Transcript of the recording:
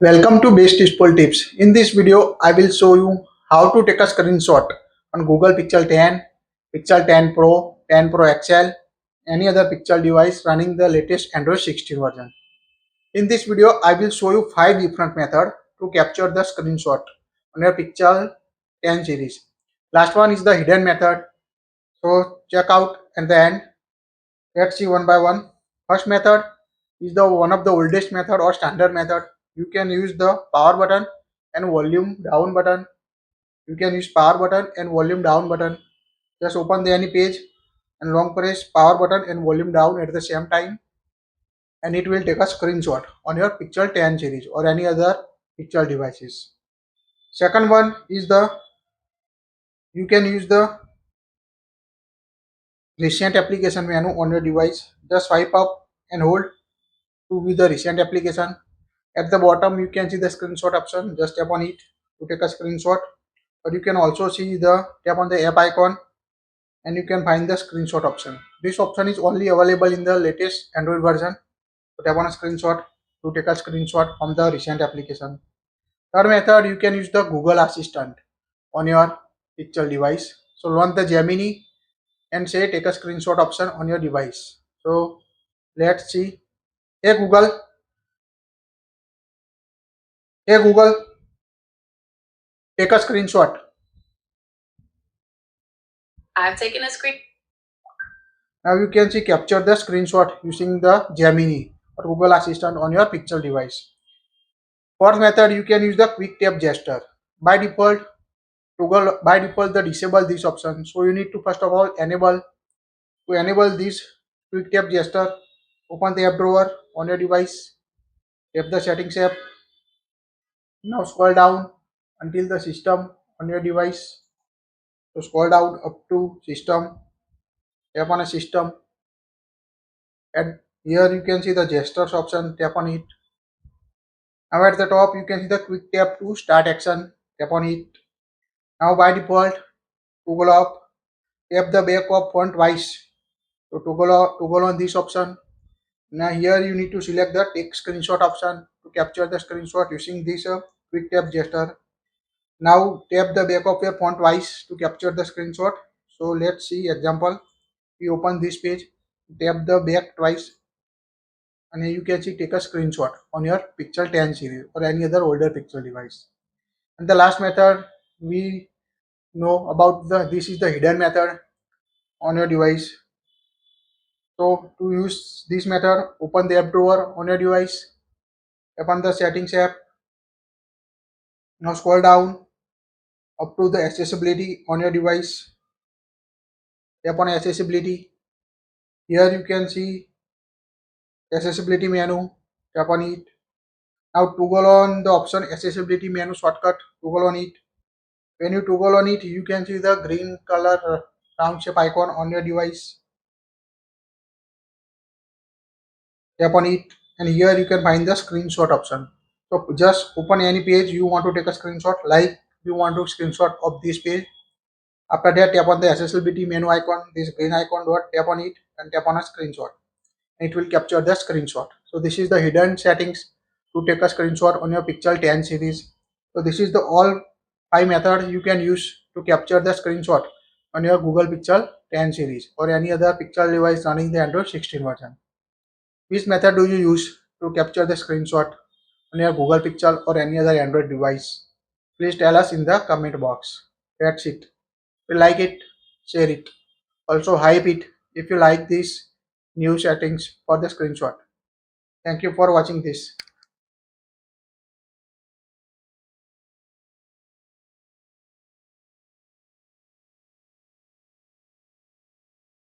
Welcome to Best Useful Tips. In this video, I will show you how to take a screenshot on Google Pixel 10, Pixel 10 Pro, 10 Pro XL, any other Pixel device running the latest Android 16 version. In this video, I will show you 5 different methods to capture the screenshot on your Pixel 10 series. Last one is the hidden method. So check out at the end. Let's see one by one. First method is the one of the oldest method or standard method. You can use the power button and volume down button. You can use power button and volume down button. Just open the any page and long press power button and volume down at the same time, and it will take a screenshot on your Pixel 10 series or any other Pixel devices. Second one is the you can use the recent application menu on your device. Just swipe up and hold to view the recent application. At the bottom, you can see the screenshot option. Just tap on it to take a screenshot. Or you can also see the tap on the app icon and you can find the screenshot option. This option is only available in the latest Android version. So tap on a screenshot to take a screenshot from the recent application. Third method, you can use the Google Assistant on your Pixel device. So launch the Gemini and say take a screenshot option on your device. So let's see. Hey Google, hey Google, take a screenshot. I've taken a screen. Now you can see capture the screenshot using the Gemini or Google Assistant on your Pixel device. Fourth method, you can use the quick tap gesture. By default, Google by default the disable this option. So you need to first of all enable this quick tap gesture. Open the app drawer on your device. Tap the settings app. Now scroll down until the system on your device. So scroll down up to system. Tap on a system. And here you can see the gestures option. Tap on it. Now at the top you can see the quick tap to start action. Tap on it. Now by default toggle off. Tap the back of font twice. So toggle on this option. Now here you need to select the take screenshot option to capture the screenshot using this quick tap gesture. Now tap the back of your font twice to capture the screenshot. So let's see example. We open this page, tap the back twice, and you can see take a screenshot on your Pixel 10 series or any other older Pixel device. And the last method we know about the this is the hidden method on your device. So to use this method, open the app drawer on your device, open the settings app. Now scroll down up to the accessibility on your device. Tap on accessibility. Here you can see accessibility menu. Tap on it. Now toggle on the option accessibility menu shortcut. Toggle on it. When you toggle on it, you can see the green color round shape icon on your device. Tap on it, and here you can find the screenshot option. So just open any page you want to take a screenshot, like you want to screenshot of this page. After that, tap on the accessibility menu icon, this green icon dot, tap on it and tap on a screenshot. It will capture the screenshot. So this is the hidden settings to take a screenshot on your Pixel 10 series. So this is the all 5 methods you can use to capture the screenshot on your Google Pixel 10 series or any other Pixel device running the Android 16 version. Which method do you use to capture the screenshot on your Google Pixel or any other Android device? Please tell us in the comment box. That's it. If you like it, share it. Also hype it if you like these new settings for the screenshot. Thank you for watching this.